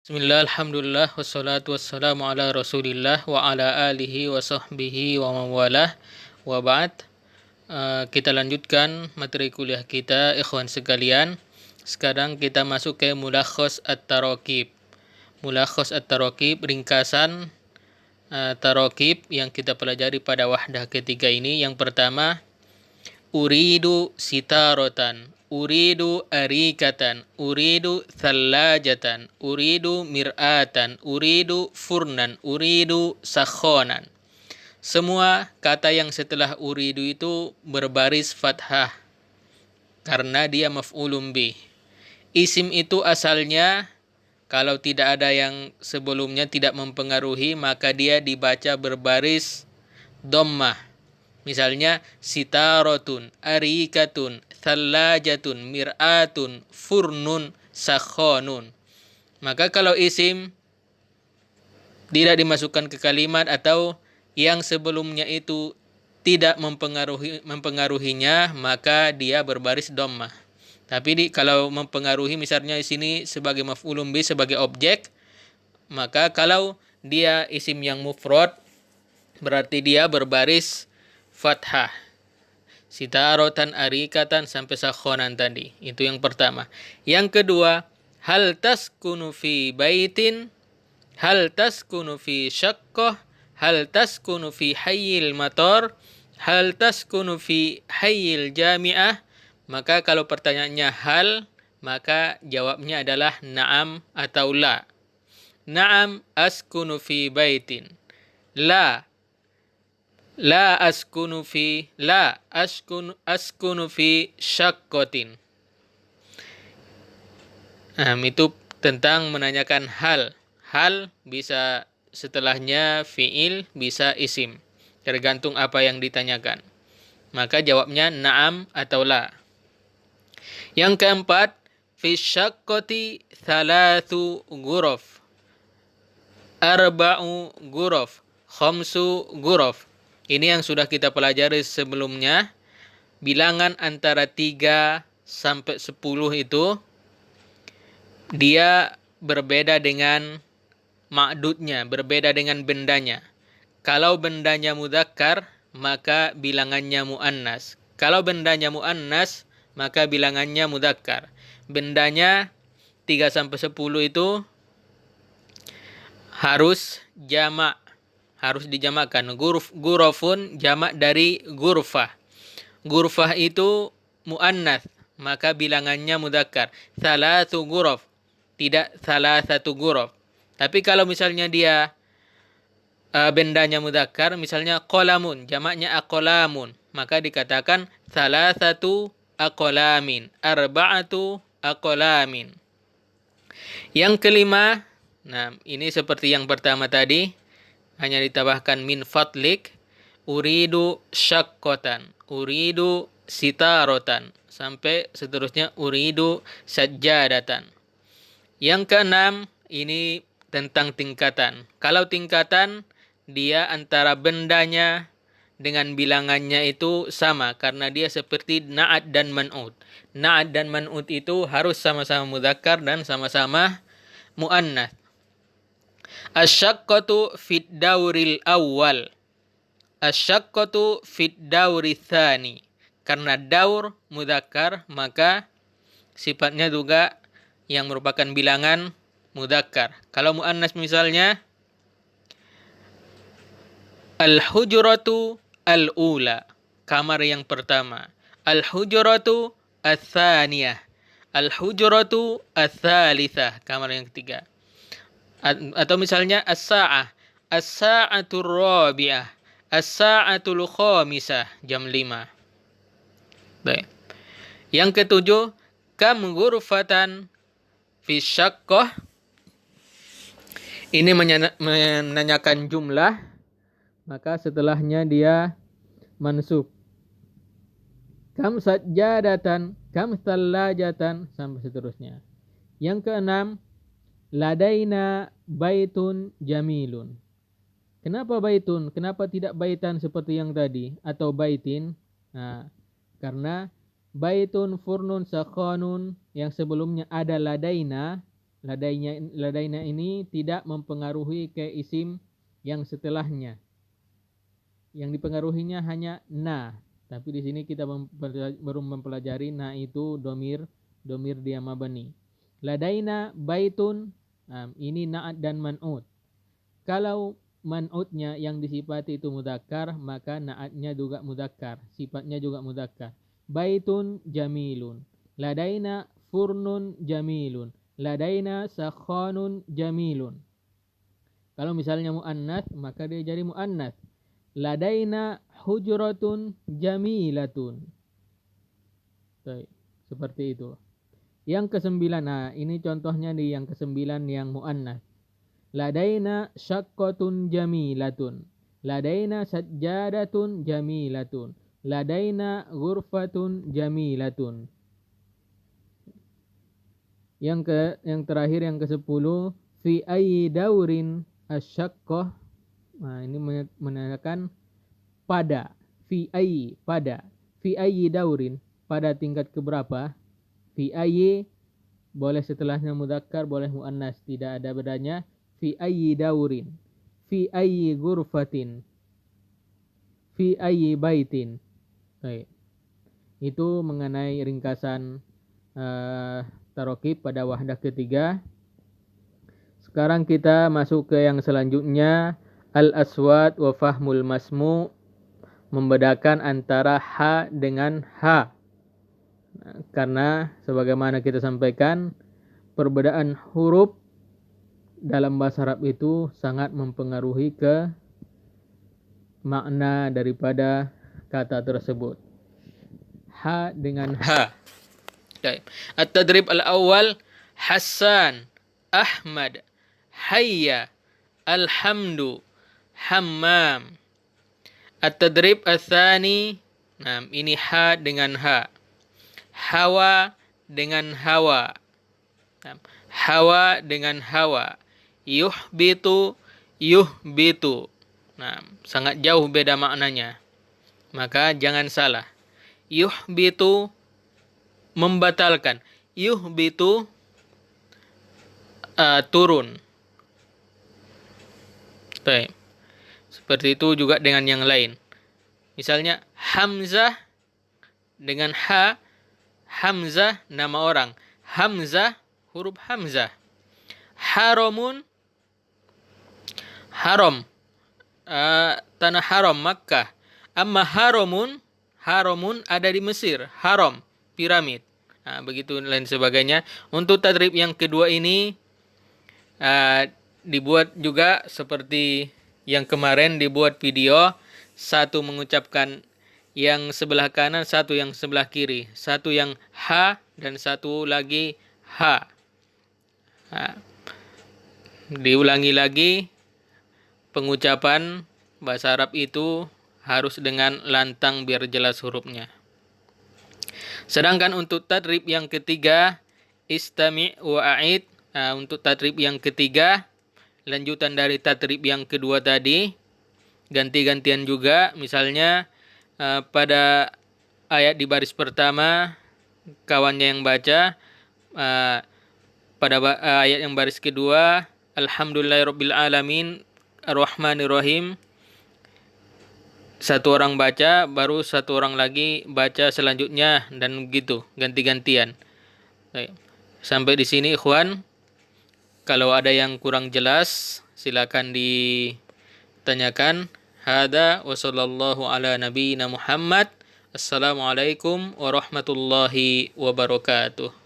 Bismillah, alhamdulillah, wassalatu wassalamu ala rasulillah wa ala alihi wa sahbihi wa mawalah wa ba'd. Kita lanjutkan materi kuliah kita, ikhwan sekalian. Sekarang kita masuk ke Mulakhos at-Taraqib. Mulakhos at-Taraqib, ringkasan taraqib yang kita pelajari pada wahdah ketiga ini. Yang pertama, uridu sitarotan, uridu arikatan, uridu thallajatan, uridu mir'atan, uridu furnan, uridu sakhonan. Semua kata yang setelah uridu itu berbaris fathah karena dia maf'ulun bih. Isim itu asalnya kalau tidak ada yang sebelumnya tidak mempengaruhi, maka dia dibaca berbaris dhammah. Misalnya sitarotun, arikatun, thallajatun, mir'atun, furnun, sakhonun. Maka kalau isim tidak dimasukkan ke kalimat atau yang sebelumnya itu tidak mempengaruhinya, maka dia berbaris dhammah. Tapi kalau mempengaruhi, misalnya di sini sebagai maf'ulun bih, sebagai objek, maka kalau dia isim yang mufrad berarti dia berbaris fathah. Sitarotan, arikatan sampai sakhonan tadi. Itu yang pertama. Yang kedua, hal taskunu fi baitin, hal taskunu fi syaqqah, hal taskunu fi hayyil matar, hal taskunu fi hayyil jami'ah. Maka kalau pertanyaannya hal, maka jawabnya adalah na'am atau la. Na'am askunu fi baitin. La askunu fi syaqqatin. Itu tentang menanyakan hal. Hal bisa setelahnya fi'il, bisa isim. Tergantung apa yang ditanyakan. Maka jawabnya na'am atau la. Yang keempat, fi syaqqati thalathu ghuraf, arba'u ghuraf, khamsu ghuraf. Ini yang sudah kita pelajari sebelumnya. Bilangan antara 3 sampai 10 itu dia berbeda dengan ma'dudnya, berbeda dengan bendanya. Kalau bendanya mudzakkar, maka bilangannya muannas. Kalau bendanya muannas, maka bilangannya mudzakkar. Bendanya 3 sampai 10 itu harus jamak. Harus dijamakkan. Gurafun jamak dari gurfah. Gurfah itu muannats, maka bilangannya mudzakkar. Thalathu guraf, tidak thalathatu guraf. Tapi kalau misalnya dia bendanya mudzakkar, misalnya qalamun, jamaknya aqlamun, maka dikatakan thalathatu aqlamin, arba'atu aqlamin. Yang kelima, ini seperti yang pertama tadi, hanya ditambahkan min fadlik, uridu syaqqatan, uridu sitarotan, sampai seterusnya uridu sajjadatan. Yang keenam, ini tentang tingkatan. Kalau tingkatan, dia antara bendanya dengan bilangannya itu sama, karena dia seperti na'at dan man'ud. Na'at dan man'ud itu harus sama-sama mudzakkar dan sama-sama muannats. Asyaqqatu fid dauril awal, asyaqqatu fid dauri tsani. Karena daur mudzakkar, maka sifatnya juga yang merupakan bilangan mudzakkar. Kalau muannas misalnya al-hujratu al-ula, kamar yang pertama. Al-hujratu ats-tsaniyah, al-hujratu ats-tsalitsah, kamar yang ketiga. Atau misalnya as-sa'ah, as-sa'atur rabi'ah, as-sa'atul khamisah, jam 5. Baik. Yang ketujuh, kam ghurfatan fi syaqqah. Ini menanyakan jumlah, maka setelahnya dia mansub. Kam sajjadatan, kam thallajatan, sampai seterusnya. Yang keenam, ladaina baitun jamilun. Kenapa baitun? Kenapa tidak baitan seperti yang tadi? Atau baitin? Karena baitun, furnun, sakhonun yang sebelumnya ada ladaina, Ladaina ini tidak mempengaruhi ke isim yang setelahnya. Yang dipengaruhinya hanya na. Tapi di sini kita baru mempelajari na itu domir dia mabani. Ladaina baitun, ini na'at dan man'ut. Kalau man'utnya yang disifati itu mudzakkar, maka na'atnya juga mudzakkar, sifatnya juga mudzakkar. Baitun jamilun. Ladaina furnun jamilun. Ladaina sakhanun jamilun. Kalau misalnya muannats, maka dia jadi muannats. Ladaina hujratun jamilatun. Baik, seperti itu. Yang ke-9, nah ini contohnya di yang ke-9 yang muannats. Ladaina syaqqatun jamilatun. Ladaina sajjadatun jamilatun. Ladaina ghurfatun jamilatun. Yang terakhir yang ke-10, fi ayyi daurin asyaqqah. Nah, ini menandakan pada. Fi ayyi, pada. Fi ayyi daurin, pada tingkat keberapa? Fi ayyi boleh setelahnya mudzakkar, boleh muannas, tidak ada bedanya. Fi ayyi daurin, fi ayyi ghurfatin, fi ayyi baitin. Baik. Itu mengenai ringkasan tarokib pada wahdah ketiga. Sekarang kita masuk ke yang selanjutnya, al-aswad wa fahmul masmu, membedakan antara ha dengan ha. Karena sebagaimana kita sampaikan, perbedaan huruf dalam bahasa Arab itu sangat mempengaruhi ke makna daripada kata tersebut. Ha dengan ha. At-tadrib al-awwal, Hassan, Ahmad, Hayya, Alhamdu, Hammam. At-tadrib al-thani, nah ini ha dengan ha. Hawa dengan hawa. Hawa dengan hawa. Yuhbitu, yuhbitu. Nah, sangat jauh beda maknanya. Maka jangan salah. Yuhbitu membatalkan. Yuhbitu turun. Baik. Seperti itu juga dengan yang lain. Misalnya Hamzah dengan ha. Hamzah nama orang. Hamzah huruf Hamzah. Haramun, haram, tanah haram Makkah. Amma haramun, haramun ada di Mesir. Haram, piramid. Nah, begitu lain sebagainya. Untuk tadrib yang kedua ini dibuat juga seperti yang kemarin, dibuat video. Satu mengucapkan yang sebelah kanan, satu yang sebelah kiri. Satu yang ha dan satu lagi ha. Diulangi lagi, pengucapan bahasa Arab itu harus dengan lantang biar jelas hurufnya. Sedangkan untuk tadrib yang ketiga, istami' wa a'id. Untuk tadrib yang ketiga, lanjutan dari tadrib yang kedua tadi, ganti-gantian juga. Misalnya pada ayat di baris pertama, kawannya yang baca. Pada ayat yang baris kedua, Alhamdulillahirabbil alamin Ar-Rahmanir-Rahim. Satu orang baca, baru satu orang lagi baca selanjutnya, dan begitu, ganti-gantian. Baik. Sampai di sini ikhwan. Kalau ada yang kurang jelas, silakan ditanyakan. Hada wa sallallahu ala nabiyyina Muhammad. Assalamualaikum warahmatullahi wabarakatuh.